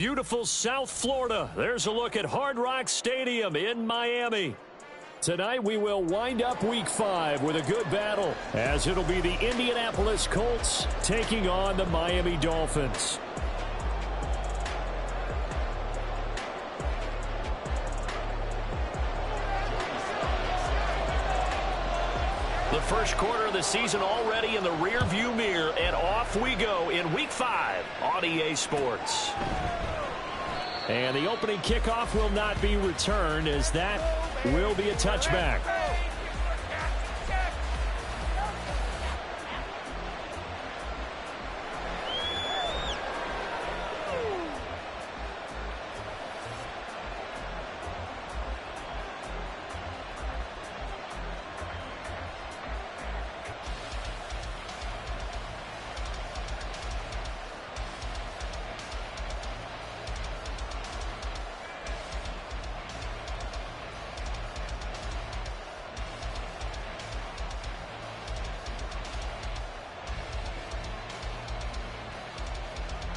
Beautiful South Florida. There's a look at Hard Rock Stadium in Miami. Tonight we will wind up Week 5 with a good battle, as it'll be the Indianapolis Colts taking on the Miami Dolphins. The first quarter of the season already in the rearview mirror, and off we go in Week 5 on EA Sports. And the opening kickoff will not be returned, as that will be a touchback.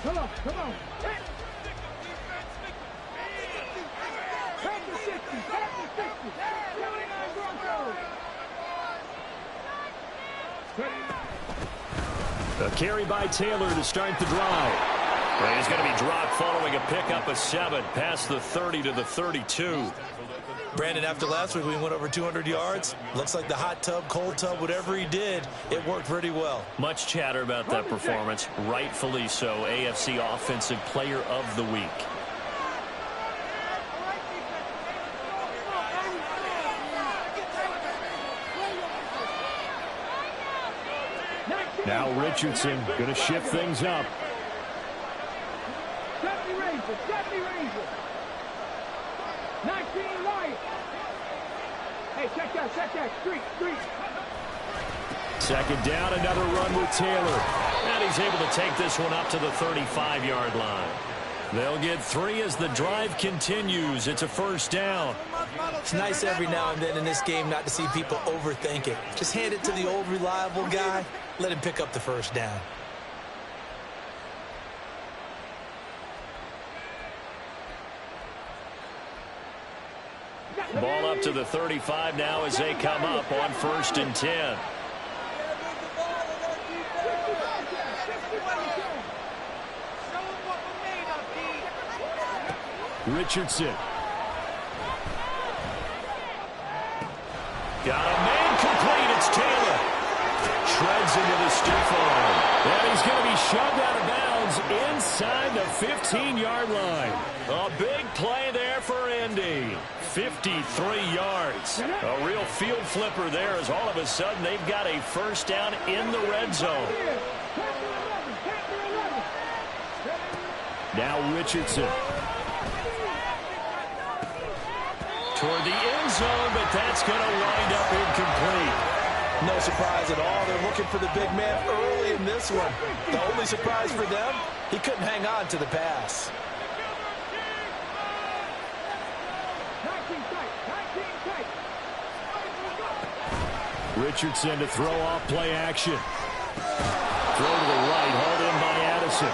Come on. Back to 60. A carry by Taylor to start the drive. And he's going to be dropped following a pickup of 7 past the 30 to the 32. Brandon, after last week we went over 200 yards. Looks like the hot tub, cold tub, whatever he did, it worked pretty well. Much chatter about that performance. Rightfully so. AFC Offensive Player of the Week. Now Richardson going to shift things up. Stephanie Ranger. 19 White. Hey, check that. Street. Second down, another run with Taylor. And he's able to take this one up to the 35-yard line. They'll get 3 as the drive continues. It's a first down. It's nice every now and then in this game not to see people overthink it. Just hand it to the old reliable guy. Let him pick up the first down. Ball up to the 35 now as they come up on 1st and 10. Richardson. Got a man complete. It's Taylor. Shreds into the stiff arm. And he's going to be shoved out of bounds inside the 15-yard line. A big play there for Indy. 53 yards. A real field flipper there, as all of a sudden they've got a first down in the red zone. Now Richardson. Toward the end zone, but that's going to wind up incomplete. No surprise at all. They're looking for the big man early in this one. The only surprise for them, he couldn't hang on to the pass. Richardson to throw off play action. Throw to the right, hauled in by Addison.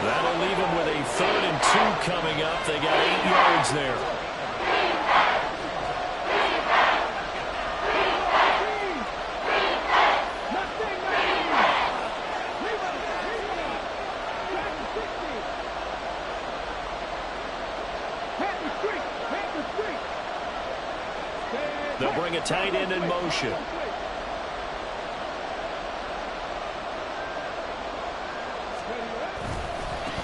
That'll leave him with a 3rd and 2 coming up. They got 8 yards there. They'll bring a tight end in motion.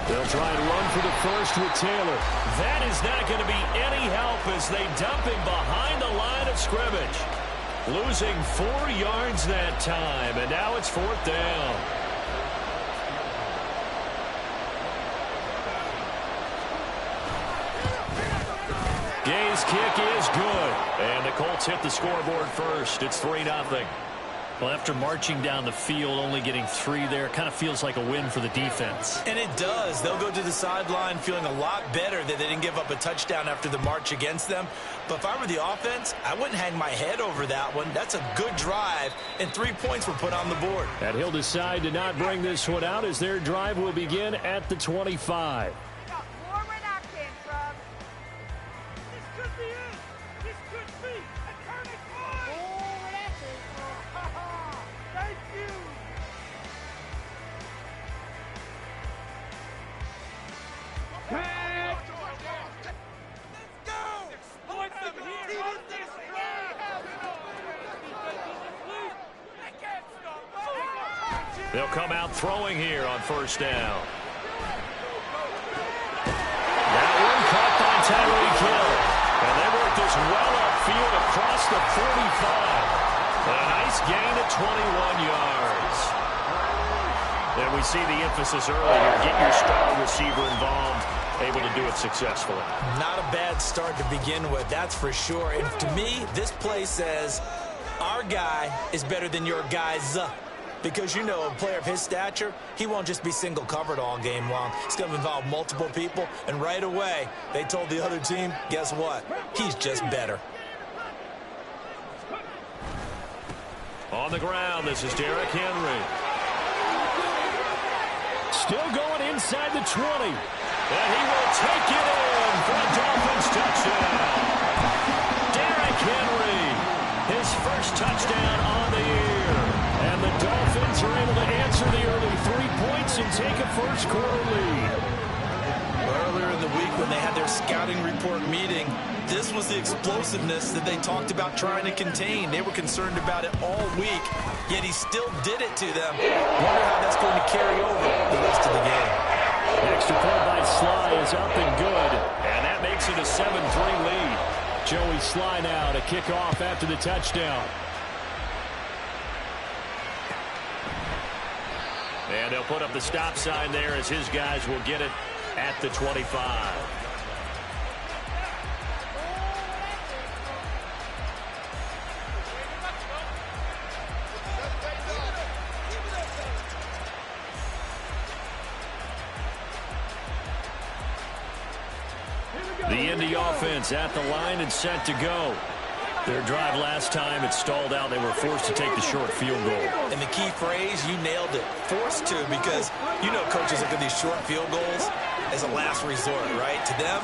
They'll try and run for the first with Taylor. That is not going to be any help as they dump him behind the line of scrimmage. Losing 4 yards that time, and now it's 4th down. Gay's kick is good. And the Colts hit the scoreboard first. It's 3-0. Well, after marching down the field, only getting 3 there, kind of feels like a win for the defense. And it does. They'll go to the sideline feeling a lot better that they didn't give up a touchdown after the march against them. But if I were the offense, I wouldn't hang my head over that one. That's a good drive, and 3 points were put on the board. And he'll decide to not bring this one out as their drive will begin at the 25. They'll come out throwing here on first down. That one caught by Tyreek Hill. And they work this well upfield across the 45. A nice gain of 21 yards. And we see the emphasis earlier. Get your star receiver involved. Able to do it successfully. Not a bad start to begin with, that's for sure. And to me, this play says our guy is better than your guys. Because, you know, a player of his stature, he won't just be single covered all game long. It's going to involve multiple people. And right away, they told the other team, guess what? He's just better. On the ground, this is Derrick Henry. Still going inside the 20. And he will take it in for a Dolphins touchdown. Derrick Henry, his first touchdown on the year. And the Dolphins are able to answer the early 3 points and take a first quarter lead. Earlier in the week when they had their scouting report meeting, this was the explosiveness that they talked about trying to contain. They were concerned about it all week, yet he still did it to them. Wonder how that's going to carry over the rest of the game. Extra point by Sly is up and good, and that makes it a 7-3 lead. Joey Sly now to kick off after the touchdown. And they'll put up the stop sign there as his guys will get it at the 25. The Indy offense at the line and set to go. Their drive last time, it stalled out. They were forced to take the short field goal. And the key phrase, you nailed it, forced to, because you know coaches look at these short field goals as a last resort, right? To them,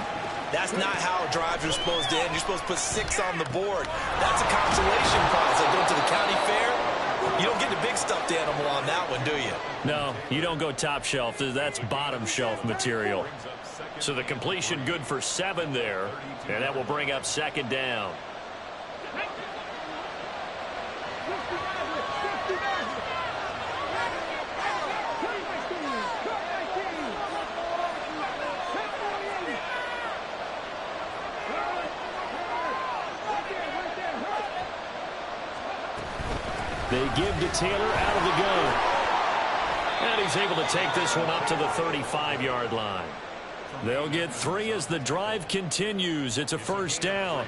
that's not how drives are supposed to end. You're supposed to put 6 on the board. That's a consolation prize. Like going to the county fair, you don't get the big stuffed animal on that one, do you? No, you don't go top shelf. That's bottom shelf material. So the completion good for 7 there, and that will bring up second down. They give to Taylor out of the gun. And he's able to take this one up to the 35-yard line. They'll get 3 as the drive continues. It's a first down.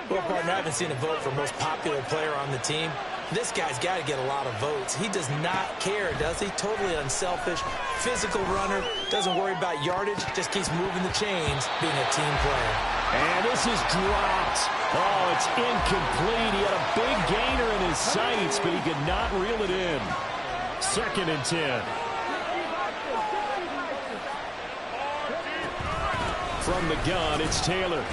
Well, partner, I haven't seen a vote for most popular player on the team. This guy's got to get a lot of votes. He does not care, does he? Totally unselfish, physical runner, doesn't worry about yardage, just keeps moving the chains, being a team player. And this is dropped. Oh, it's incomplete. He had a big gainer in his sights, but he could not reel it in. 2nd and 10. From the gun, it's Taylor.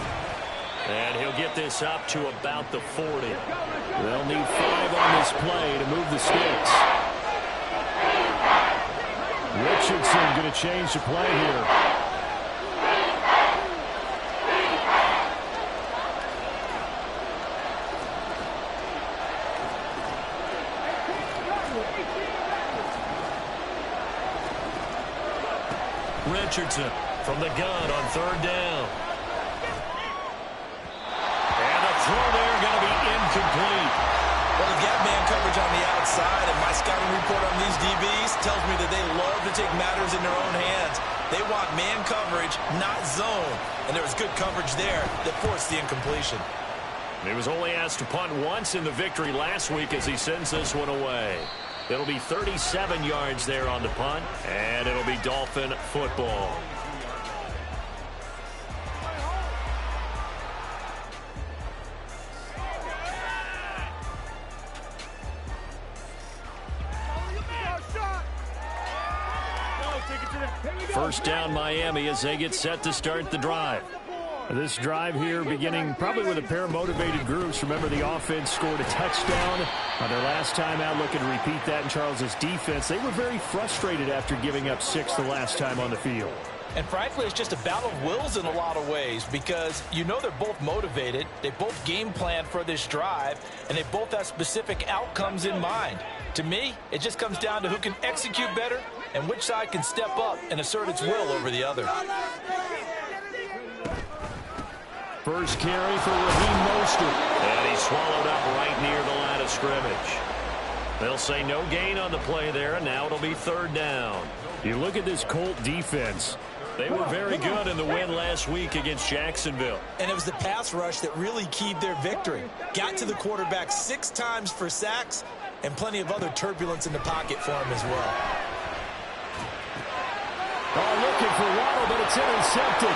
And he'll get this up to about the 40. They'll need 5 on this play to move the sticks. Richardson going to change the play here. Richardson from the gun on 3rd down. And the throw there going to be incomplete. Well, they've got man coverage on the outside, and my scouting report on these DBs tells me that they love to take matters in their own hands. They want man coverage, not zone. And there was good coverage there that forced the incompletion. He was only asked to punt once in the victory last week as he sends this one away. It'll be 37 yards there on the punt, and it'll be Dolphin football. First down Miami as they get set to start the drive. This drive here beginning probably with a pair of motivated groups. Remember, the offense scored a touchdown on their last time out. Looking to repeat that in Charles's defense. They were very frustrated after giving up 6 the last time on the field. And frankly, it's just a battle of wills in a lot of ways because you know they're both motivated. They both game plan for this drive, and they both have specific outcomes in mind. To me, it just comes down to who can execute better and which side can step up and assert its will over the other. First carry for Raheem Mostert. And he's swallowed up right near the line of scrimmage. They'll say no gain on the play there, and now it'll be third down. You look at this Colt defense. They were very good in the win last week against Jacksonville. And it was the pass rush that really keyed their victory. Got to the quarterback 6 times for sacks and plenty of other turbulence in the pocket for him as well. Oh, looking for Waddle, but it's intercepted.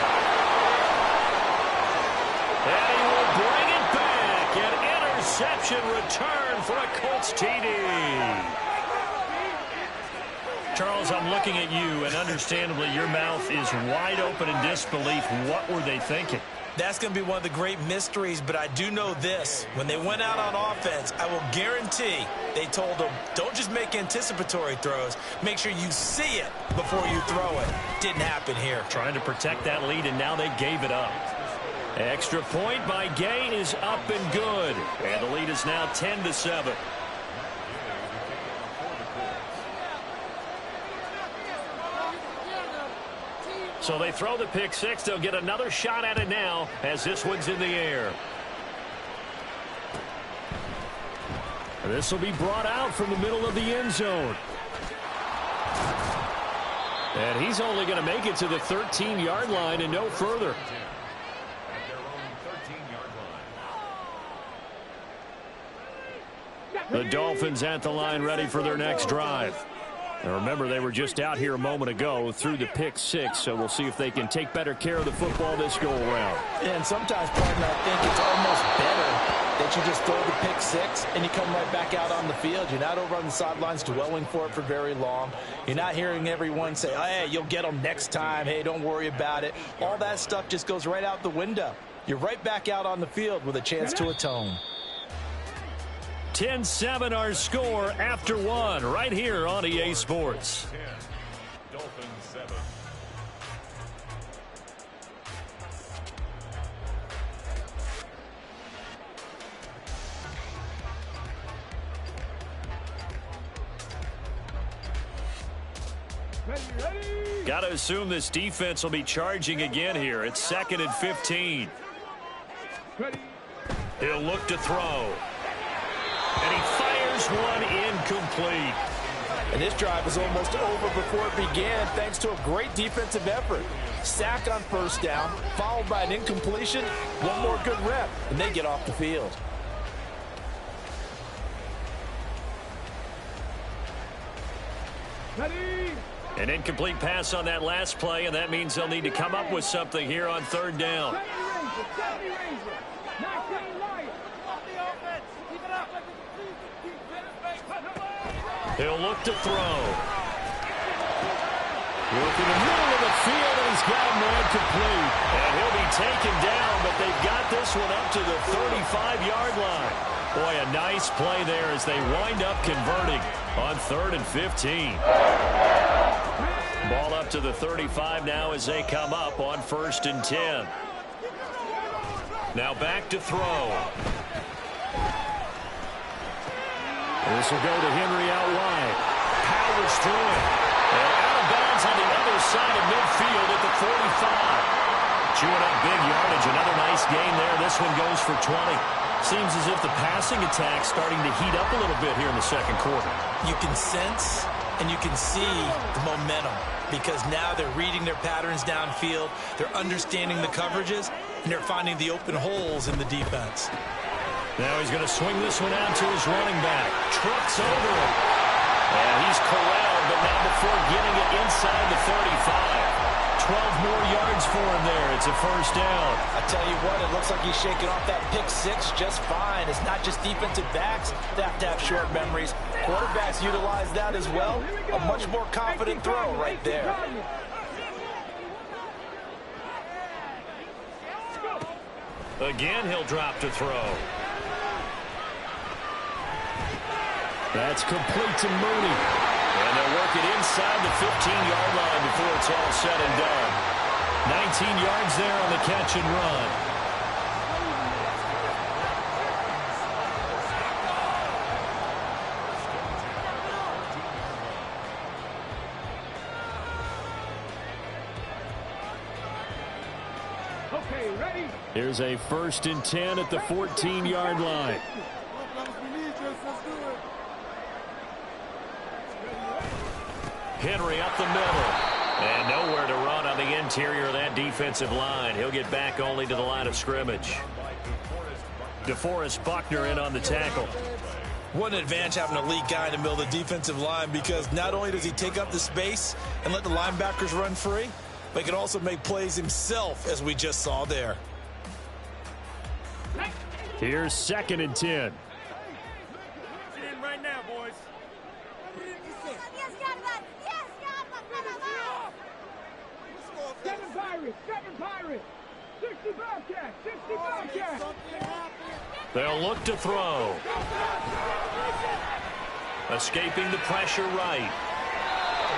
And he will bring it back. An interception return for a Colts TD. Charles, I'm looking at you, and understandably your mouth is wide open in disbelief. What were they thinking? That's going to be one of the great mysteries, but I do know this. When they went out on offense, I will guarantee they told them, don't just make anticipatory throws. Make sure you see it before you throw it. Didn't happen here. Trying to protect that lead, and now they gave it up. Extra point by Gay is up and good. And the lead is now 10-7. So they throw the pick six. They'll get another shot at it now as this one's in the air. This will be brought out from the middle of the end zone. And he's only going to make it to the 13-yard line and no further. The Dolphins at the line ready for their next drive. Now remember, they were just out here a moment ago through the pick six, so we'll see if they can take better care of the football this go-around. And sometimes, partner, I think it's almost better that you just throw the pick six and you come right back out on the field. You're not over on the sidelines dwelling for it for very long. You're not hearing everyone say, oh, hey, you'll get them next time. Hey, don't worry about it. All that stuff just goes right out the window. You're right back out on the field with a chance to atone. 10-7 our score after one right here on EA Sports. Dolphins 7. Got to assume this defense will be charging again here. It's 2nd and 15. He'll look to throw. And he fires one incomplete. And this drive is almost over before it began thanks to a great defensive effort. Sack on first down, followed by an incompletion, one more good rep, and they get off the field. An incomplete pass on that last play, and that means they'll need to come up with something here on third down. He'll look to throw. Work in the middle of the field, and he's got him there complete. And he'll be taken down, but they've got this one up to the 35-yard line. Boy, a nice play there as they wind up converting on 3rd and 15. Ball up to the 35 now as they come up on 1st and 10. Now back to throw. This will go to Henry out wide. Powers through it. And out of bounds on the other side of midfield at the 45. Chewing up big yardage. Another nice gain there. This one goes for 20. Seems as if the passing attack's starting to heat up a little bit here in the second quarter. You can sense and you can see the momentum because now they're reading their patterns downfield. They're understanding the coverages, and they're finding the open holes in the defense. Now he's going to swing this one out to his running back. Trucks over him. And he's corralled, but not before getting it inside the 35. 12 more yards for him there. It's a first down. I tell you what, it looks like he's shaking off that pick six just fine. It's not just defensive backs that have to have short memories. Quarterbacks utilize that as well. A much more confident throw right there. Again, he'll drop to throw. That's complete to Mooney. And they'll work it inside the 15-yard line before it's all said and done. 19 yards there on the catch and run. Okay, ready? Here's a 1st and 10 at the 14-yard line. Henry up the middle. And nowhere to run on the interior of that defensive line. He'll get back only to the line of scrimmage. DeForest Buckner in on the tackle. What an advantage having a lead guy in the middle of the defensive line, because not only does he take up the space and let the linebackers run free, but he can also make plays himself, as we just saw there. Here's 2nd and 10. Right now, boys. Seven Pirates. 60 Bobcats. 60 Bobcats. They'll look to throw. Escaping the pressure right.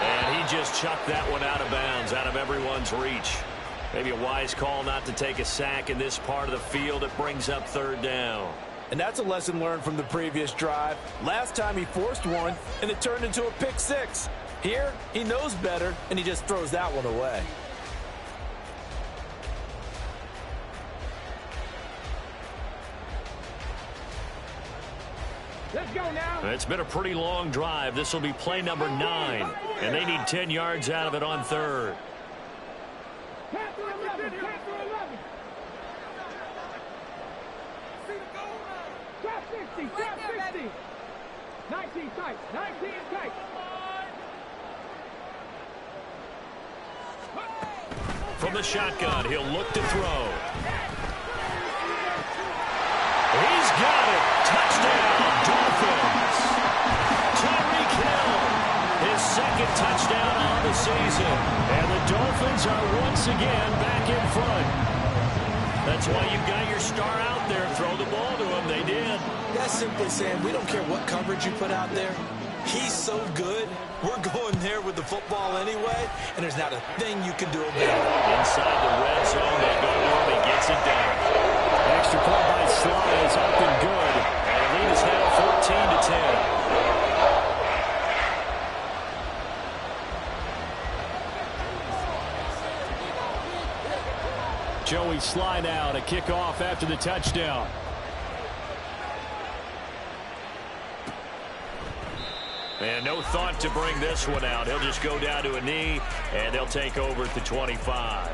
And he just chucked that one out of bounds, out of everyone's reach. Maybe a wise call not to take a sack in this part of the field. It brings up 3rd down. And that's a lesson learned from the previous drive. Last time he forced one, and it turned into a pick 6. Here, he knows better, and he just throws that one away. Let's go now. It's been a pretty long drive. This will be play number 9. And they need 10 yards out of it on 3rd. Pass to 11. Pass to 11. Trap 60. Trap 60. 19 tight. 19 tight. From the shotgun, he'll look to throw. He's got it. Touchdown, Dolphins. Tyreek Hill, his 2nd touchdown on the season. And the Dolphins are once again back in front. That's why you've got your star out there. Throw the ball to him. They did. That's simply saying we don't care what coverage you put out there. He's so good. We're going there with the football anyway, and there's not a thing you can do about it. Inside the red zone, they go to him. He gets it down. Extra point by Sly is up and good. And the lead is now 14-10. Joey Sly now to kick off after the touchdown. And no thought to bring this one out. He'll just go down to a knee, and they'll take over at the 25.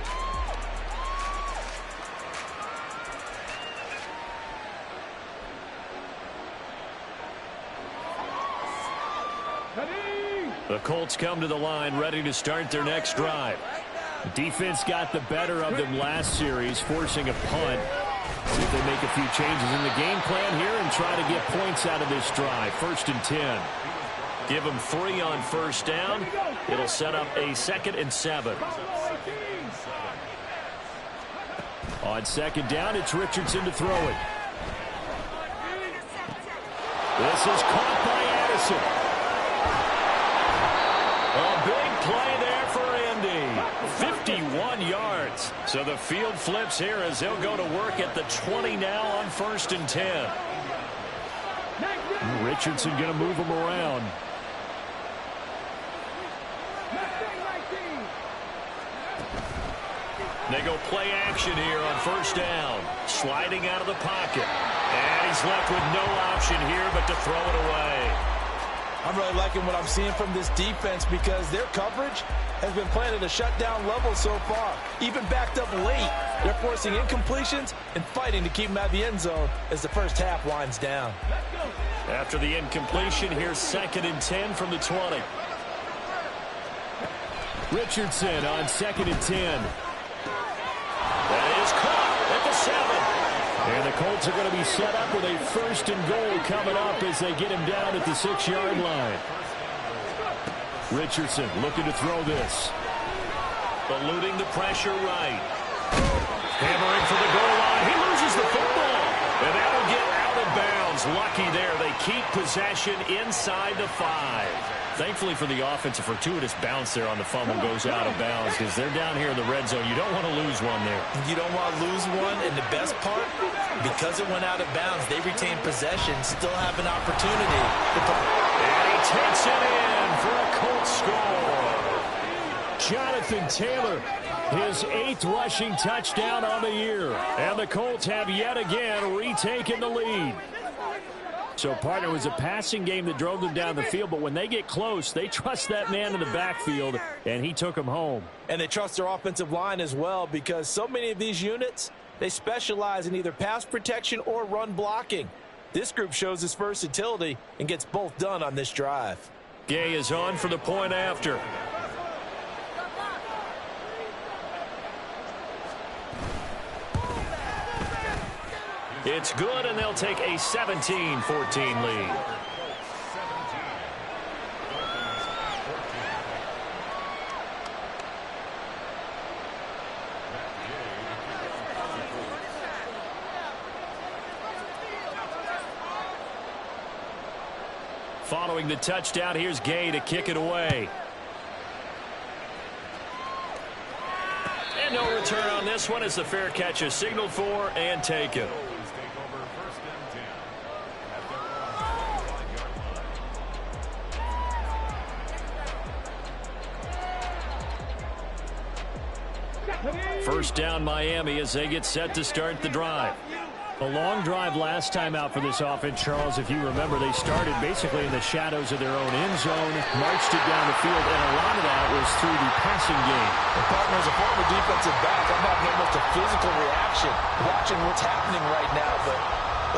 The Colts come to the line ready to start their next drive. Defense got the better of them last series, forcing a punt. See if they make a few changes in the game plan here and try to get points out of this drive. 1st and 10. Give them 3 on 1st down. It'll set up a 2nd and 7. On 2nd down, it's Richardson to throw it. This is caught by Addison. A big play there for Indy. 51 yards. So the field flips here as he'll go to work at the 20 now on 1st and 10. Richardson going to move him around. They go play action here on 1st down. Sliding out of the pocket. And he's left with no option here but to throw it away. I'm really liking what I'm seeing from this defense because their coverage has been playing at a shutdown level so far. Even backed up late, they're forcing incompletions and fighting to keep them out of the end zone as the first half winds down. After the incompletion, here's 2nd and 10 from the 20. Richardson on 2nd and 10. That is caught at the 7. And the Colts are going to be set up with a 1st and goal coming up as they get him down at the 6-yard line. Richardson looking to throw this. Eluding the pressure right. Hammering for the goal line. He loses the football. And that'll get out of bounds. Lucky there. They keep possession inside the 5. Thankfully for the offense, a fortuitous bounce there on the fumble goes out of bounds because they're down here in the red zone. You don't want to lose one there. You don't want to lose one, and the best part, because it went out of bounds, they retain possession, still have an opportunity. And he takes it in for a Colts score. Jonathan Taylor His 8th rushing touchdown on the year. And the Colts have yet again retaken the lead. So, partner, it was a passing game that drove them down the field, but when they get close, they trust that man in the backfield, and he took them home. And they trust their offensive line as well, because so many of these units, they specialize in either pass protection or run blocking. This group shows its versatility and gets both done on this drive. Gay is on for the point after. It's good, and they'll take a 17-14 lead. Following the touchdown, here's Gay to kick it away. And no return on this one as the fair catch is signaled for and taken. First down Miami as they get set to start the drive. A long drive last time out for this offense, Charles. If you remember, they started basically in the shadows of their own end zone, marched it down the field, and a lot of that was through the passing game. The partner, as a former defensive back, I'm having almost a physical reaction watching what's happening right now. But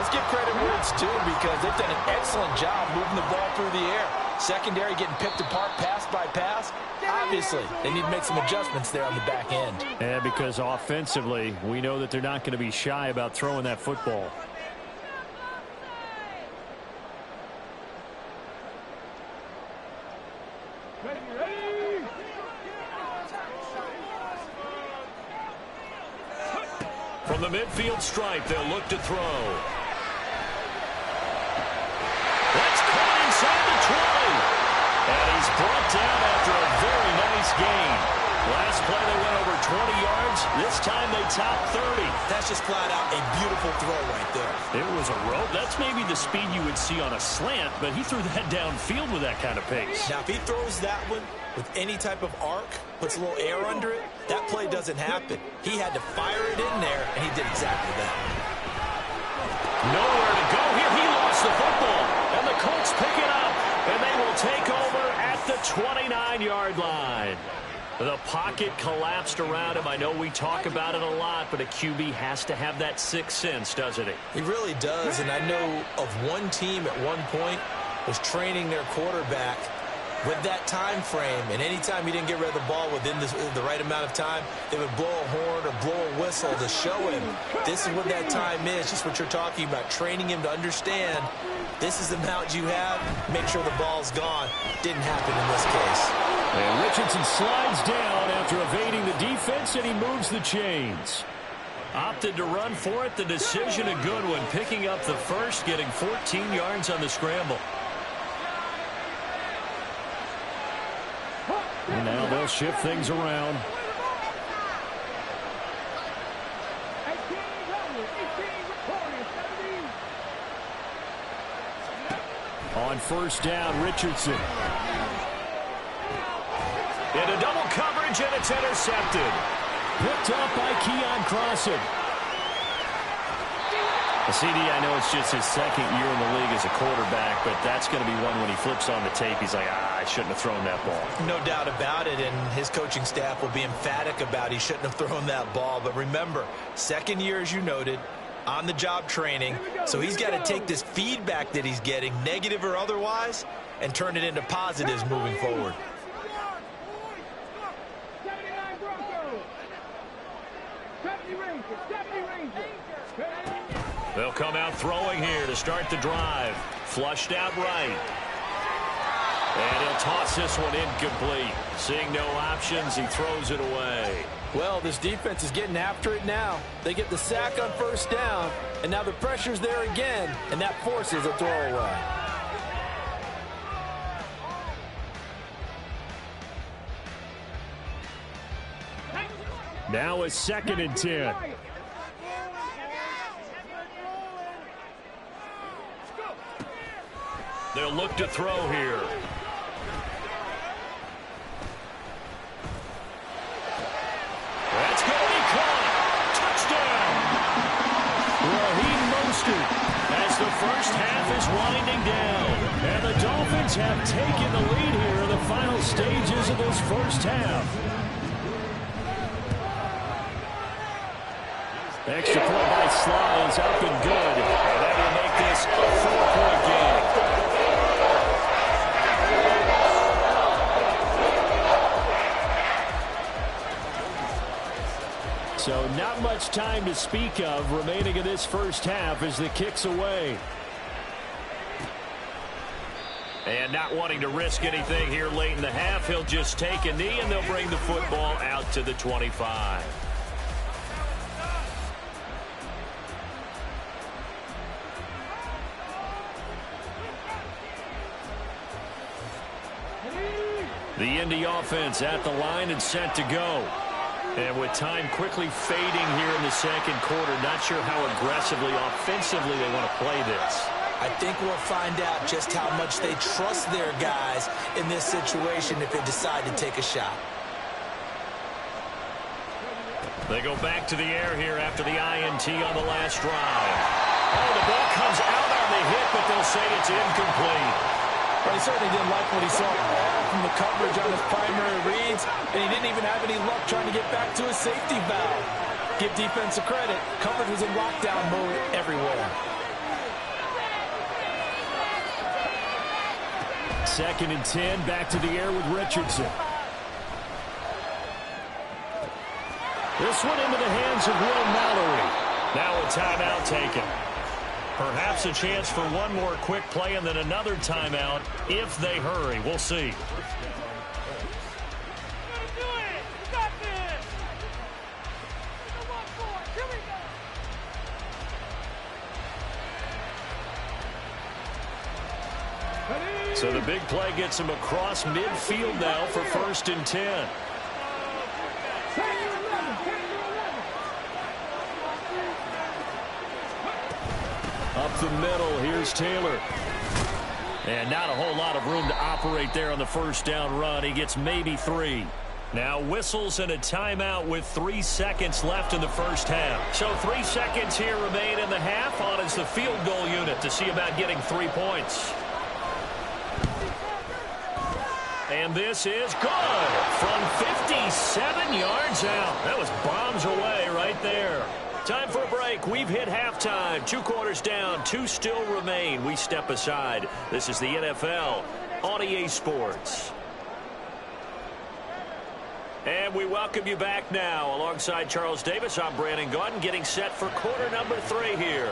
let's give credit where it's due, because they've done an excellent job moving the ball through the air. Secondary getting picked apart pass by pass. Obviously, they need to make some adjustments there on the back end. And because offensively, we know that they're not going to be shy about throwing that football. From the midfield stripe, they'll look to throw. That's caught inside the 20. And he's brought down after a very nice gain. Last play they went over 20 yards. This time they topped 30. That's just flat out a beautiful throw right there. It was a rope. That's maybe the speed you would see on a slant, but he threw that downfield with that kind of pace. Now, if he throws that one with any type of arc, puts a little air under it, that play doesn't happen. He had to fire it in there, and he did exactly that. Nowhere to go here. He lost the football, and the Colts pick it up, and they will take over at the 29-yard line. The pocket collapsed around him. I know we talk about it a lot, but a QB has to have that sixth sense, doesn't he? He really does, and I know of one team at one point was training their quarterback with that time frame, and anytime he didn't get rid of the ball within the right amount of time, they would blow a horn or blow a whistle to show him this is what that time is, just what you're talking about, training him to understand this is the amount you have, make sure the ball's gone. Didn't happen in this case. And Richardson slides down after evading the defense, and he moves the chains. Opted to run for it. The decision a good one, picking up the first, getting 14 yards on the scramble. And now they'll shift things around. On first down, Richardson. Into double coverage, and it's intercepted. Picked up by Keon Crossan. CD, I know it's just his second year in the league as a quarterback, but that's going to be one when he flips on the tape. He's like, I shouldn't have thrown that ball. No doubt about it, and his coaching staff will be emphatic about he shouldn't have thrown that ball. But remember, second year, as you noted, on-the-job training, so he's got to take this feedback that he's getting, negative or otherwise, and turn it into positives moving forward. They'll come out throwing here to start the drive. Flushed out right. And he'll toss this one incomplete. Seeing no options, he throws it away. Well, this defense is getting after it now. They get the sack on first down, and now the pressure's there again, and that forces a throwaway. Now a 2nd and 10. They'll look to throw here. Mostert as the first half is winding down. And the Dolphins have taken the lead here in the final stages of this first half. Extra point by Sly is up and good. And that will make this a 4-point game. So not much time to speak of remaining in this first half as the kick's away. And not wanting to risk anything here late in the half, he'll just take a knee and they'll bring the football out to the 25. The Indy offense at the line and set to go. And with time quickly fading here in the second quarter, not sure how aggressively, offensively they want to play this. I think we'll find out just how much they trust their guys in this situation if they decide to take a shot. They go back to the air here after the INT on the last drive. Oh, the ball comes out on the hit, but they'll say it's incomplete. But he certainly didn't like what he saw from the coverage on his primary reads, and he didn't even have any luck trying to get back to his safety valve. Give defense a credit. Coverage was in lockdown mode everywhere. Second and 10, back to the air with Richardson. This one into the hands of Will Mallory. Now a timeout taken. Perhaps a chance for one more quick play and then another timeout if they hurry. We'll see. So the big play gets him across midfield now for 1st and 10. Up the middle, here's Taylor. And not a whole lot of room to operate there on the first down run. He gets maybe 3. Now whistles and a timeout with 3 seconds left in the first half. So 3 seconds here remain in the half. On is the field goal unit to see about getting 3 points. And this is good from 57 yards out. That was bombs away right there. Time for a break. We've hit halftime. 2 quarters down. 2 still remain. We step aside. This is the NFL on EA Sports. And we welcome you back now. Alongside Charles Davis, I'm Brandon Gaudin, getting set for quarter number 3 here.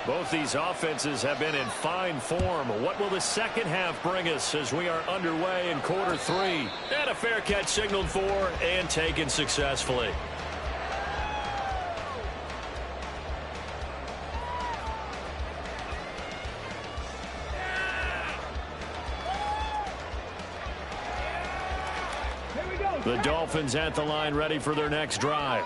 Both these offenses have been in fine form. What will the second half bring us as we are underway in quarter 3? And a fair catch signaled for and taken successfully. The Dolphins at the line ready for their next drive.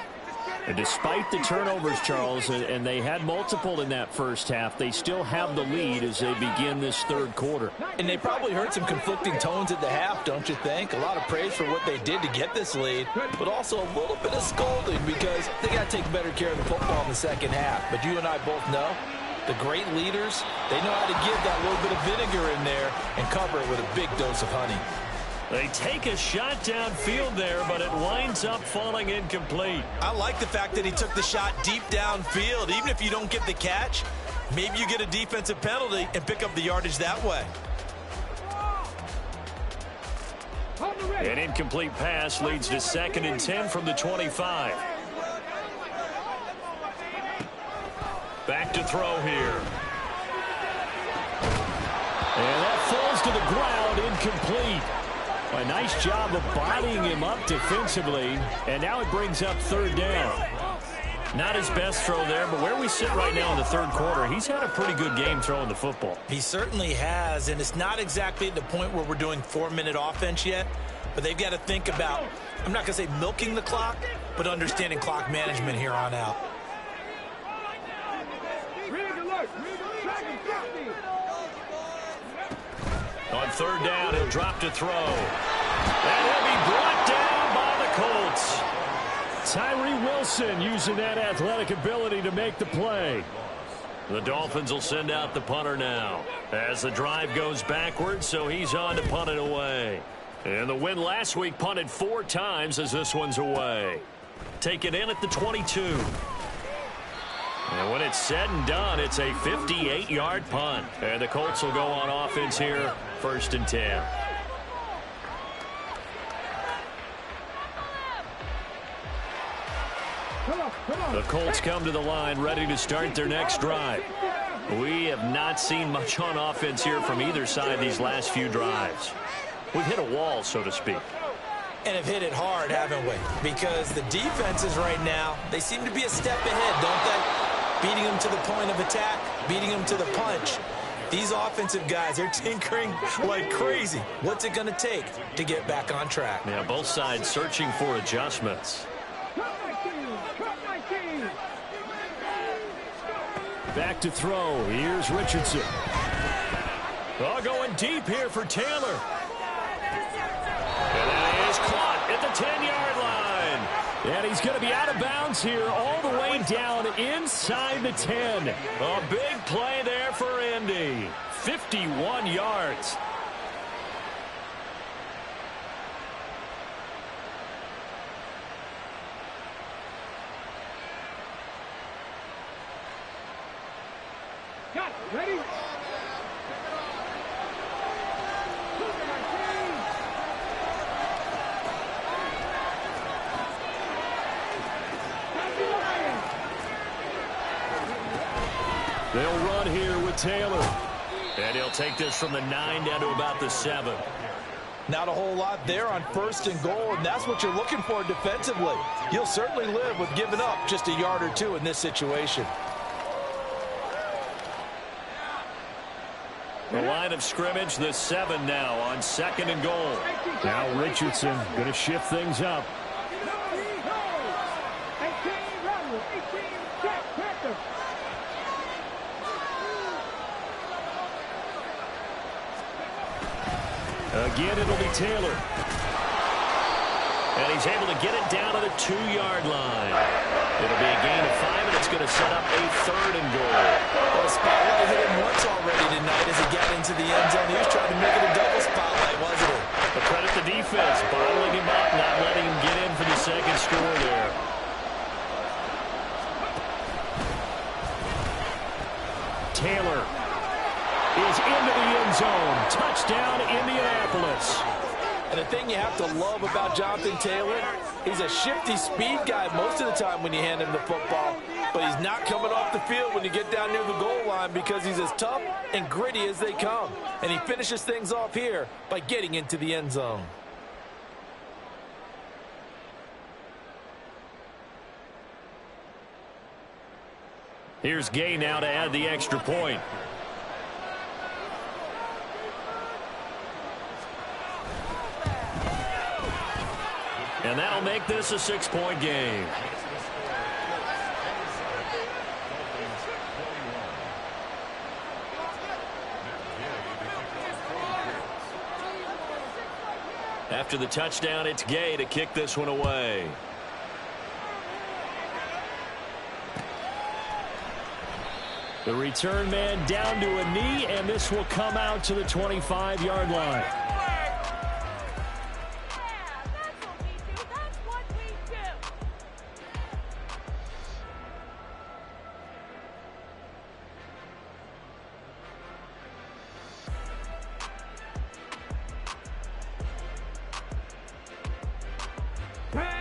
And despite the turnovers, Charles, and they had multiple in that first half, they still have the lead as they begin this third quarter. And they probably heard some conflicting tones at the half, don't you think? A lot of praise for what they did to get this lead, but also a little bit of scolding because they got to take better care of the football in the second half. But you and I both know the great leaders, they know how to give that little bit of vinegar in there and cover it with a big dose of honey. They take a shot downfield there, but it winds up falling incomplete. I like the fact that he took the shot deep downfield. Even if you don't get the catch, maybe you get a defensive penalty and pick up the yardage that way. An incomplete pass leads to 2nd and 10 from the 25. Back to throw here. And that falls to the ground, incomplete. A nice job of bodying him up defensively, and now it brings up 3rd down. Not his best throw there, but where we sit right now in the third quarter, he's had a pretty good game throwing the football. He certainly has, and it's not exactly at the point where we're doing 4-minute offense yet, but they've got to think about, I'm not going to say milking the clock, but understanding clock management here on out. On 3rd down, he'll drop to throw. And he'll be brought down by the Colts. Tyree Wilson Wilson using that athletic ability to make the play. The Dolphins will send out the punter now as the drive goes backwards, so he's on to punt it away. And the win last week punted 4 times as this one's away. Take it in at the 22. And when it's said and done, it's a 58-yard punt. And the Colts will go on offense here, 1st and 10. The Colts come to the line ready to start their next drive. We have not seen much on offense here from either side these last few drives. We've hit a wall, so to speak. And have hit it hard, haven't we? Because the defenses right now, they seem to be a step ahead, don't they? Beating them to the point of attack, beating them to the punch. These offensive guys are tinkering like crazy. What's it going to take to get back on track? Yeah, both sides searching for adjustments. Back to throw. Here's Richardson. Oh, going deep here for Taylor. And that is caught at the 10-yard line. And he's going to be out of bounds here all the way down inside the 10. A big play there for Indy. 51 yards. Got it. Ready? They'll run here with Taylor. And he'll take this from the 9 down to about the 7. Not a whole lot there on 1st and goal, and that's what you're looking for defensively. You'll certainly live with giving up just a yard or 2 in this situation. The line of scrimmage, the 7 now on 2nd and goal. Now Richardson going to shift things up. Again, it'll be Taylor. And he's able to get it down to the 2-yard line. It'll be a gain of 5, and it's going to set up a 3rd and goal. Well, the spotlight hit him once already tonight as he got into the end zone. He was trying to make it a double spotlight, wasn't he? But credit the defense, bottling him up, not letting him get in for the 2nd score there. Taylor is into the end zone. Touchdown, Indianapolis. And the thing you have to love about Jonathan Taylor, he's a shifty speed guy most of the time when you hand him the football. But he's not coming off the field when you get down near the goal line because he's as tough and gritty as they come. And he finishes things off here by getting into the end zone. Here's Gay now to add the extra point. And that'll make this a 6-point game. After the touchdown, it's Gay to kick this one away. The return man down to a knee, and this will come out to the 25-yard line.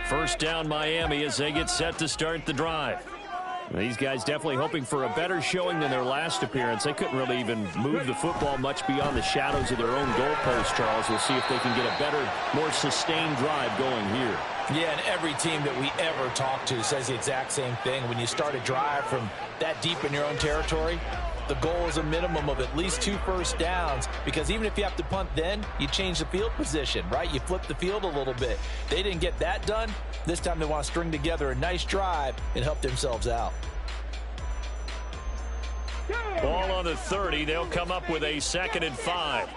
First down Miami as they get set to start the drive. These guys definitely hoping for a better showing than their last appearance. They couldn't really even move the football much beyond the shadows of their own goalpost, Charles. We'll see if they can get a better, more sustained drive going here. Yeah, and every team that we ever talk to says the exact same thing. When you start a drive from that deep in your own territory, the goal is a minimum of at least 2 first downs, because even if you have to punt then, you change the field position, right? You flip the field a little bit. They didn't get that done. This time they want to string together a nice drive and help themselves out. Ball on the 30. They'll come up with a 2nd and 5.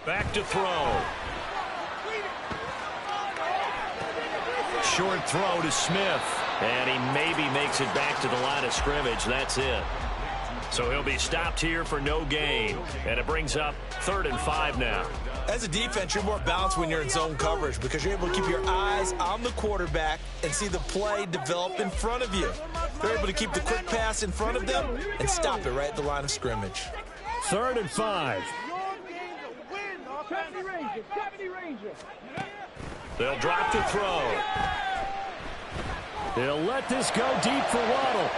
Back to throw. Short throw to Smith. And he maybe makes it back to the line of scrimmage. That's it. So he'll be stopped here for no gain. And it brings up 3rd and 5 now. As a defense, you're more balanced when you're in zone coverage because you're able to keep your eyes on the quarterback and see the play develop in front of you. They're able to keep the quick pass in front of them and stop it right at the line of scrimmage. 3rd and 5. 70 Rangers. They'll drop to throw. They'll let this go deep for Waddle.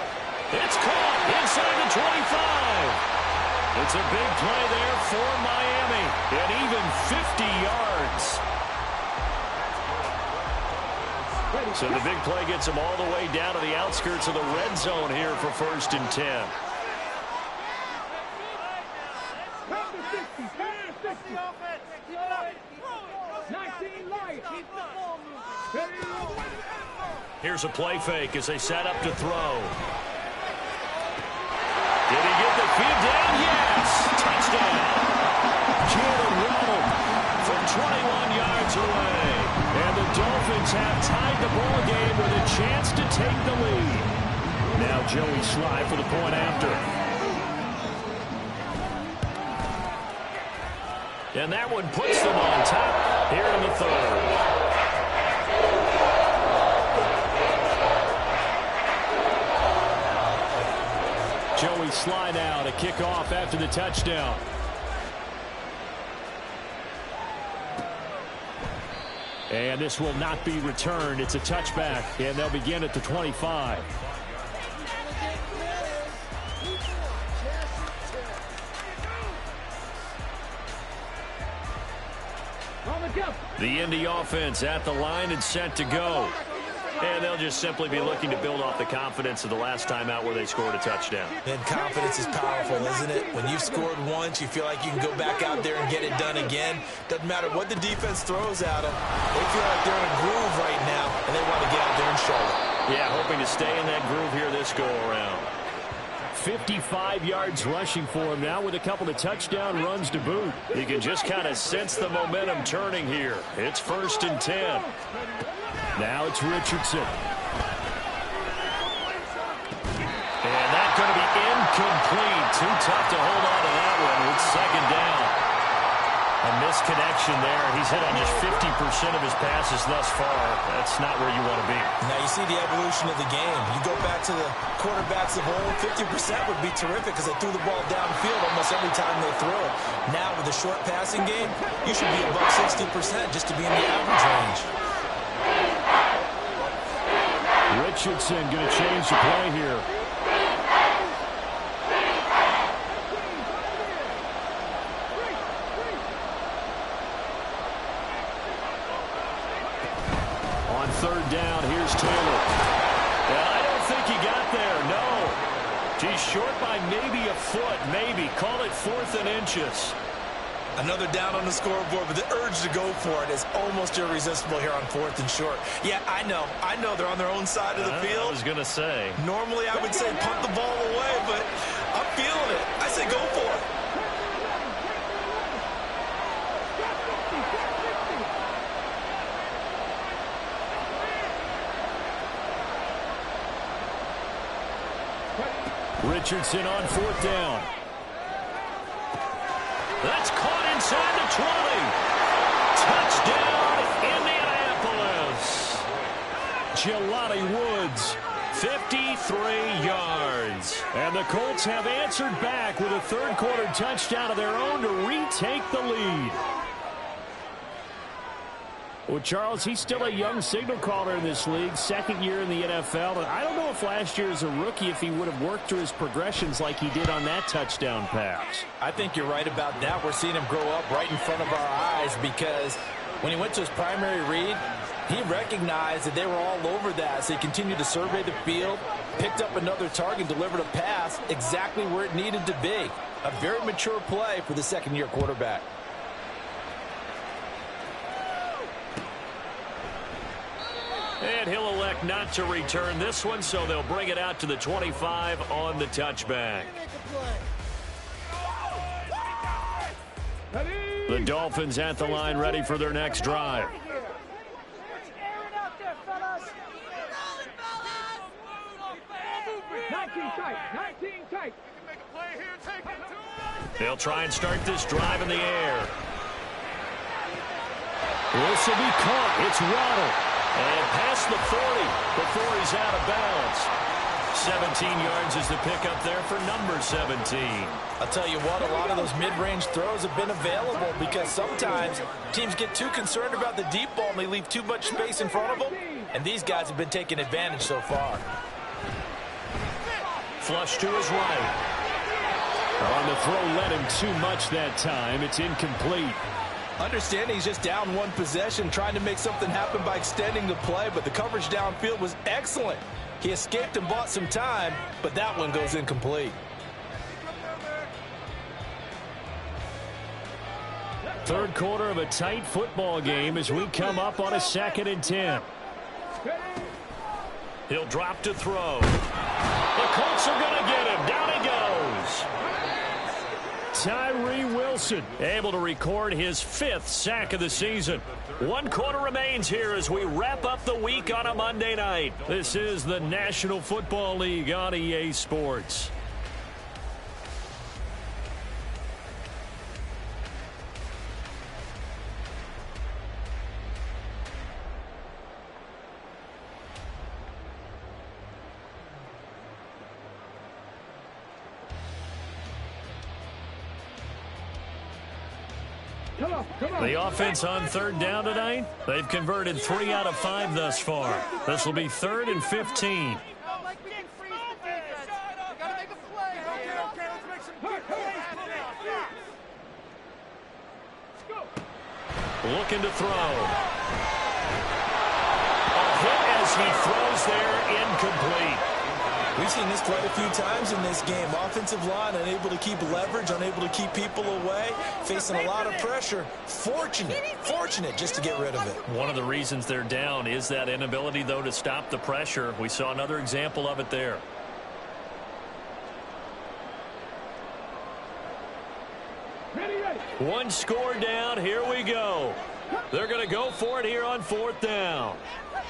It's caught inside the 25. It's a big play there for Miami. And even 50 yards. So the big play gets them all the way down to the outskirts of the red zone here for 1st and 10. 19 light. Here's a play fake as they set up to throw. Did he get the feed down? Yes! Touchdown! Jalen Waddle from 21 yards away. And the Dolphins have tied the ball game with a chance to take the lead. Now Joey Slye for the point after. And that one puts them on top here in the 3rd. Joey Slye now to kick off after the touchdown. And this will not be returned. It's a touchback, and they'll begin at the 25. The Indy offense at the line and set to go. And they'll just simply be looking to build off the confidence of the last time out where they scored a touchdown. And confidence is powerful, isn't it? When you've scored once, you feel like you can go back out there and get it done again. Doesn't matter what the defense throws at them. They feel like they're in a groove right now, and they want to get out there and show it. Yeah, hoping to stay in that groove here this go-around. 55 yards rushing for him now with a couple of touchdown runs to boot. You can just kind of sense the momentum turning here. It's 1st and 10. Now it's Richardson. And that's going to be incomplete. Too tough to hold on to that one with 2nd down. A misconnection there. He's hit on just 50% of his passes thus far. That's not where you want to be. Now you see the evolution of the game. You go back to the quarterbacks of old, 50% would be terrific because they threw the ball downfield almost every time they throw it. Now with a short passing game, you should be above 60% just to be in the average range. Richardson going to change the play here. On 3rd down, here's Taylor. And I don't think he got there, no. He's short by maybe a foot, maybe. Call it 4th and inches. Another down on the scoreboard, but the urge to go for it is almost irresistible here on 4th and short. Yeah, I know they're on their own side of the field. I was going to say. Normally I would say punt the ball away, but I'm feeling it. I say go for it. Richardson on 4th down. That's caught inside the 20. Touchdown, Indianapolis. Jelani Woods, 53 yards. And the Colts have answered back with a 3rd quarter touchdown of their own to retake the lead. Well, Charles, he's still a young signal caller in this league, 2nd year in the NFL. And I don't know if last year as a rookie, if he would have worked through his progressions like he did on that touchdown pass. I think you're right about that. We're seeing him grow up right in front of our eyes because when he went to his primary read, he recognized that they were all over that. So he continued to survey the field, picked up another target, delivered a pass exactly where it needed to be. A very mature play for the 2nd-year quarterback. And he'll elect not to return this one, so they'll bring it out to the 25 on the touchback. The Dolphins at the line ready for their next drive. 19 tight, 19 tight. They'll try and start this drive in the air. This will be caught. It's Waddle. And past the 40 before he's out of bounds. 17 yards is the pickup there for number 17. I'll tell you what, a lot of those mid-range throws have been available because sometimes teams get too concerned about the deep ball and they leave too much space in front of them. And these guys have been taking advantage so far. Flush to his right. On the throw, led him too much that time. It's incomplete. Understanding he's just down one possession, trying to make something happen by extending the play, but the coverage downfield was excellent. He escaped and bought some time, but that one goes incomplete. Third quarter of a tight football game as we come up on a 2nd and 10. He'll drop to throw. The Colts are going to get him. Down he goes. Tyree Wilson able to record his 5th sack of the season. 1 quarter remains here as we wrap up the week on a Monday night. This is the National Football League on EA Sports. The offense on 3rd down tonight, they've converted 3 out of 5 thus far. This will be 3rd and 15. Looking to throw. A hit as he throws there, incomplete. We've seen this quite a few times in this game. Offensive line unable to keep leverage, unable to keep people away, facing a lot of pressure. Fortunate just to get rid of it. One of the reasons they're down is that inability, though, to stop the pressure. We saw another example of it there. One score down. Here we go. They're going to go for it here on 4th down.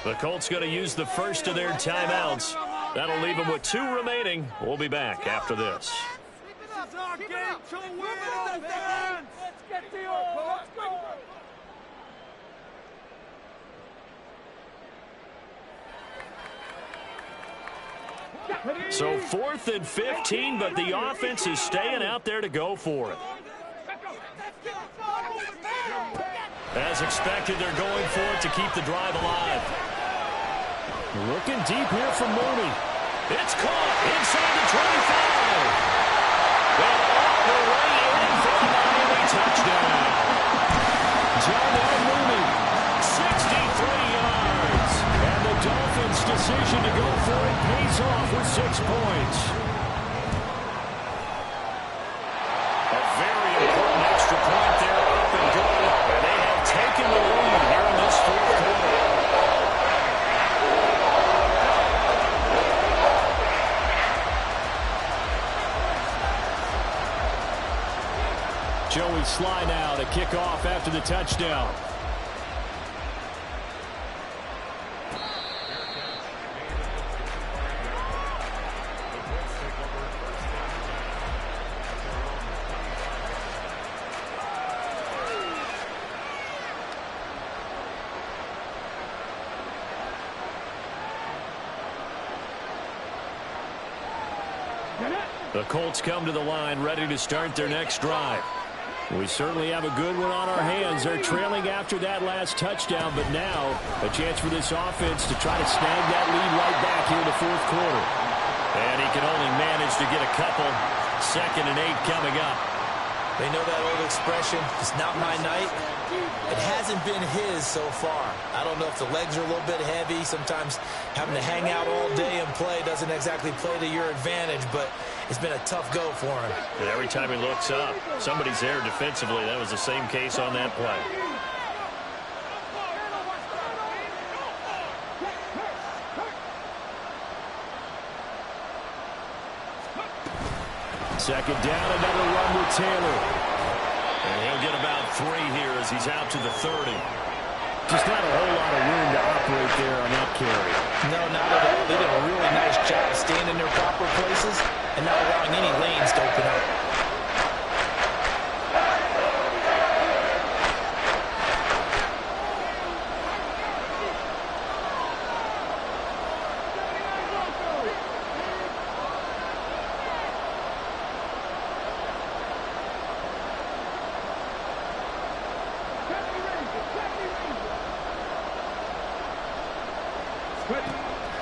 The Colts going to use the first of their timeouts. That'll leave them with 2 remaining. We'll be back after this. Let's get the all. Let's go. So 4th and 15, but the offense is staying out there to go for it. As expected, they're going for it to keep the drive alive. Looking deep here for Mooney. It's caught inside the 25. And off the way in for the Miami touchdown. Darnell Mooney, 63 yards. And the Dolphins' decision to go for it pays off with 6 points. A very important extra point there, up and good. And they have taken the lead here in this 4th quarter. Joey Sly now to kick off after the touchdown. The Colts come to the line ready to start their next drive. We certainly have a good one on our hands. They're trailing after that last touchdown, but now a chance for this offense to try to snag that lead right back here in the 4th quarter. And he can only manage to get a couple. 2nd and 8 coming up. They know that old expression, it's not my night. It hasn't been his so far. I don't know if the legs are a little bit heavy. Sometimes having to hang out all day and play doesn't exactly play to your advantage, but it's been a tough go for him. And every time he looks up, somebody's there defensively. That was the same case on that play. Second down, another run with Taylor. And he'll get about 3 here as he's out to the 30. Just not a whole lot of room to operate there on that carry. No, not at all. They did a really nice job staying in their proper places and not allowing any lanes to open up.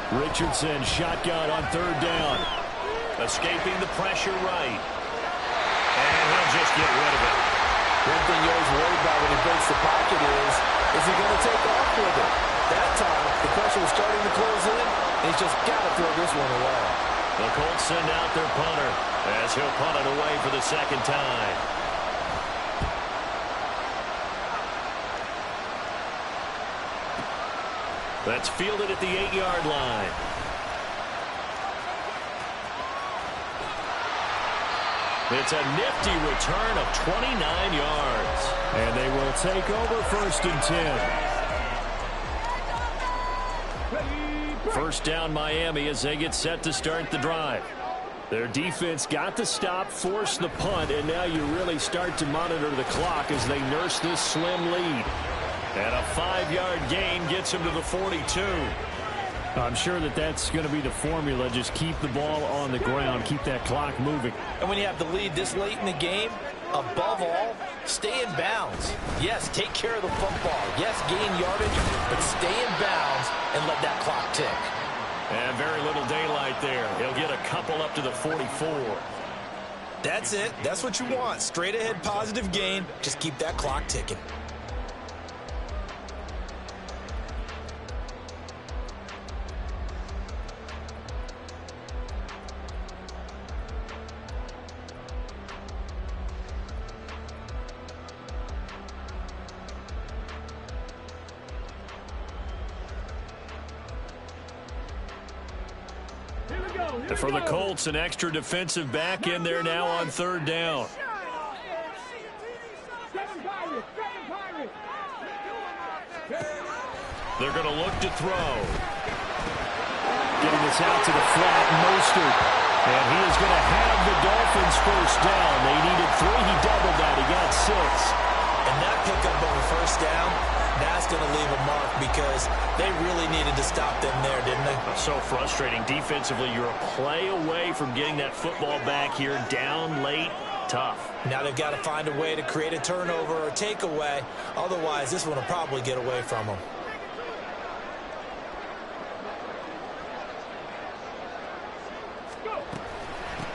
Richardson shotgun on 3rd down. Escaping the pressure right. And he'll just get rid of it. One thing you always worry about when he breaks the pocket is he going to take off with it? That time, the pressure was starting to close in, and he's just got to throw this one away. The Colts send out their punter as he'll punt it away for the 2nd time. That's fielded at the 8-yard line. It's a nifty return of 29 yards. And they will take over 1st and 10. First down Miami as they get set to start the drive. Their defense got the stop, forced the punt, and now you really start to monitor the clock as they nurse this slim lead. And a 5-yard gain gets him to the 42. I'm sure that that's going to be the formula. Just keep the ball on the ground. Keep that clock moving. And when you have the lead this late in the game, above all, stay in bounds. Yes, take care of the football. Yes, gain yardage, but stay in bounds and let that clock tick. And very little daylight there. He'll get a couple up to the 44. That's it. That's what you want. Straight ahead positive gain. Just keep that clock ticking. And for the Colts, an extra defensive back in there now on 3rd down. They're going to look to throw. Getting this out to the flat, Mostert. And he is going to have the Dolphins first down. They needed 3. He doubled that. He got 6. And that pickup of a first down, that's going to leave a mark because they really needed to stop them there, didn't they? So frustrating. Defensively, you're a play away from getting that football back here. Down late, tough. Now they've got to find a way to create a turnover or takeaway. Otherwise, this one will probably get away from them.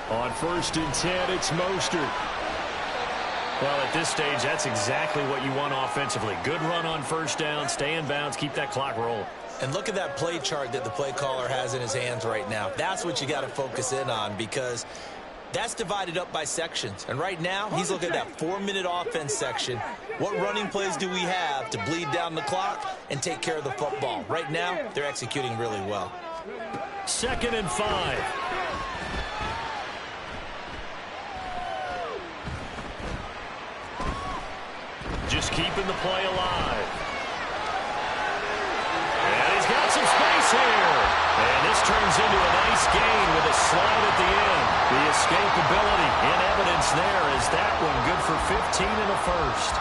On 1st and 10, it's Mostert. Well, at this stage, that's exactly what you want offensively. Good run on 1st down, stay in bounds, keep that clock rolling. And look at that play chart that the play caller has in his hands right now. That's what you got to focus in on because that's divided up by sections. And right now, he's looking at that 4-minute offense section. What running plays do we have to bleed down the clock and take care of the football? Right now, they're executing really well. 2nd and 5. Just keeping the play alive. And he's got some space here. And this turns into a nice gain with a slide at the end. The escapability in evidence there is that one good for 15 in the first.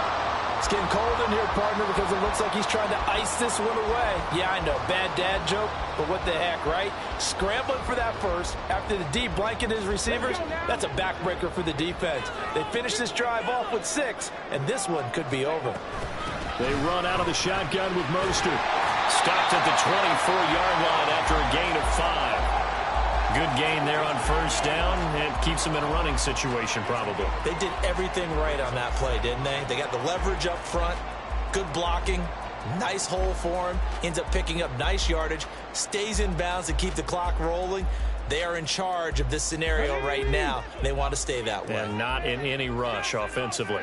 It's getting cold in here, partner, because it looks like he's trying to ice this one away. Yeah, I know, bad dad joke, but what the heck, right? Scrambling for that first after the D blanket his receivers, that's a backbreaker for the defense. They finish this drive off with 6, and this one could be over. They run out of the shotgun with Mostert. Stopped at the 24-yard line after a gain of 5. Good gain there on 1st down. It keeps them in a running situation probably. They did everything right on that play, didn't they? They got the leverage up front, good blocking, nice hole for him, ends up picking up nice yardage, stays in bounds to keep the clock rolling. They are in charge of this scenario right now. They want to stay that way. And not in any rush offensively.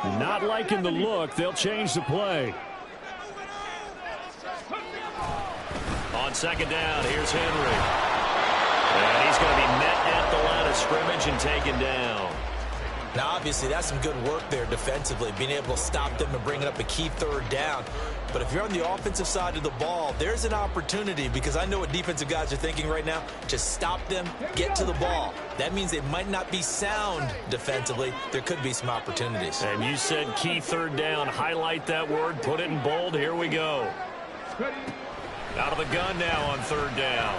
Not liking the look. They'll change the play. On 2nd down, here's Henry. And he's going to be met at the line of scrimmage and taken down. Now, obviously, that's some good work there defensively, being able to stop them and bringing up a key third down. But if you're on the offensive side of the ball, there's an opportunity, because I know what defensive guys are thinking right now. Just stop them, get to the ball. That means they might not be sound defensively. There could be some opportunities. And you said key third down. Highlight that word. Put it in bold. Here we go. Out of the gun now on third down.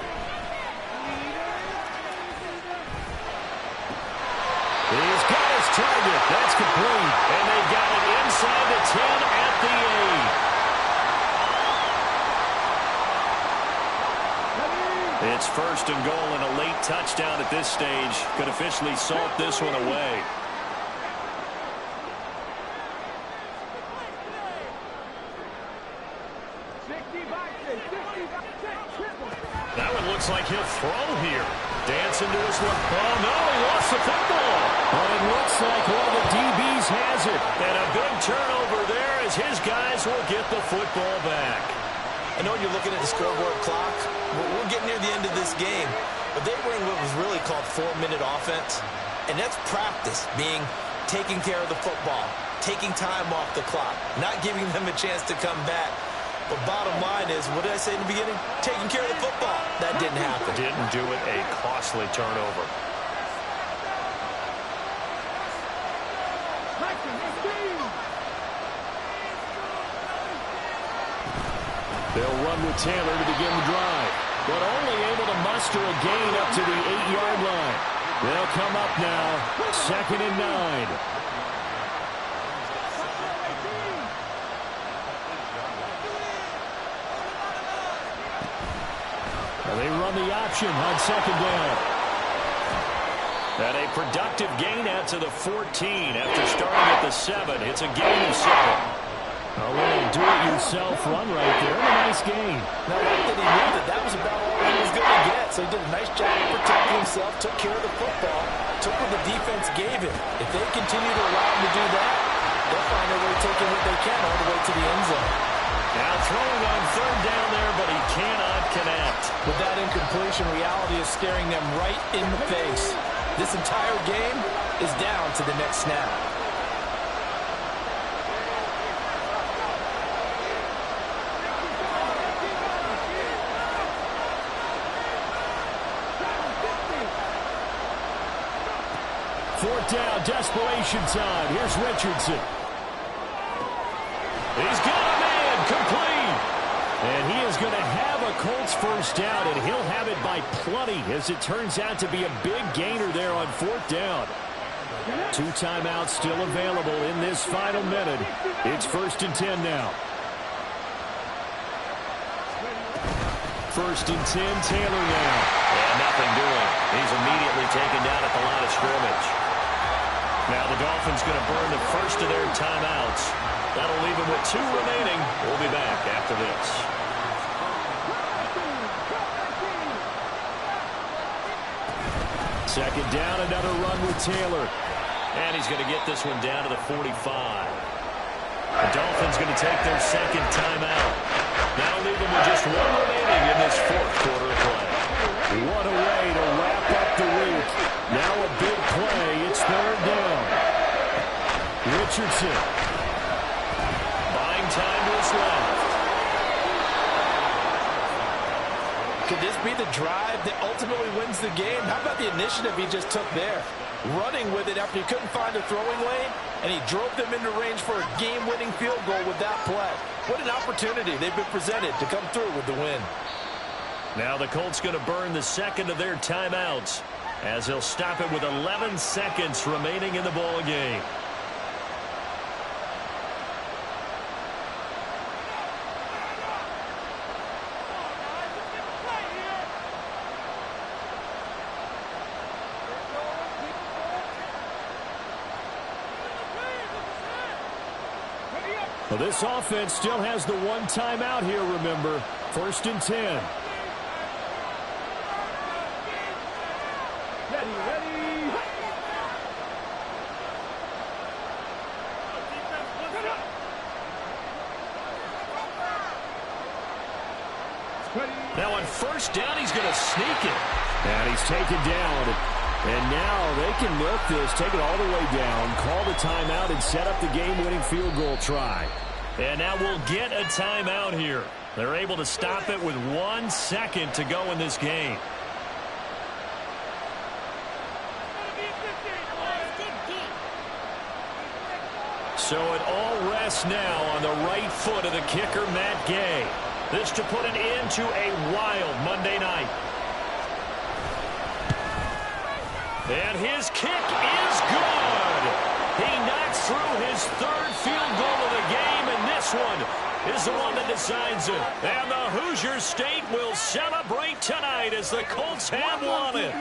He's got his target. That's complete. And they got it inside the 10 at the 8. It's first and goal and a late touchdown at this stage. Could officially salt this one away. That one looks like he'll throw here. Dancing to his left. Oh, no, he lost the football. But it looks like one of the DBs has it. And a big turnover there as his guys will get the football back. I know you're looking at the scoreboard clock. We're getting near the end of this game. But they were in what was really called 4-minute offense. And that's practice, being taking care of the football, taking time off the clock, not giving them a chance to come back. But bottom line is, what did I say in the beginning? Taking care of the football. That didn't happen. Didn't do it. A costly turnover. They'll run with Taylor to begin the drive, but only able to muster a gain up to the 8-yard line. They'll come up now, 2nd and 9. They run the option on 2nd down. And a productive gain out to the 14 after starting at the 7. It's a gain of 7. A little do-it-yourself run right there. And a nice gain. Now, like that, he knew that was about all he was going to get. So he did a nice job of protecting himself, took care of the football, took what the defense gave him. If they continue to allow him to do that, they'll find a way taking what they can all the way to the end zone. Now throwing on 3rd down there, but he cannot connect. With that incompletion, reality is staring them right in the face. This entire game is down to the next snap. Fourth down, desperation time. Here's Richardson. He's got a man, complete. And he is going to have a Colts first down, and he'll have it by plenty, as it turns out to be a big gainer there on 4th down. 2 timeouts still available in this final minute. It's 1st and 10 now. 1st and 10, Taylor now. And nothing doing. He's immediately taken down at the line of scrimmage. Now the Dolphins going to burn the first of their timeouts. That'll leave them with 2 remaining. We'll be back after this. Second down, another run with Taylor. And he's going to get this one down to the 45. The Dolphins going to take their 2nd timeout. That'll leave them with just 1 remaining in this 4th quarter of play. What a way to wrap up the week. Now a big play. It's 3rd down. Richardson. Buying time to his left. Could this be the drive that ultimately wins the game? How about the initiative he just took there? Running with it after he couldn't find a throwing lane, and he drove them into range for a game-winning field goal with that play. What an opportunity they've been presented to come through with the win. Now the Colts going to burn the 2nd of their timeouts, as they'll stop it with 11 seconds remaining in the ball game. Well, this offense still has the 1 timeout here, remember. 1st and 10. Now on 1st down, he's going to sneak it. And he's taken down And now they can milk this, take it all the way down, call the timeout, and set up the game-winning field goal try. And now we'll get a timeout here. They're able to stop it with 1 second to go in this game. So it all rests now on the right foot of the kicker, Matt Gay. This to put an end to a wild Monday night. And his kick is good. He knocks through his 3rd field goal of the game, and this one is the one that decides it. And the Hoosier State will celebrate tonight as the Colts have won it.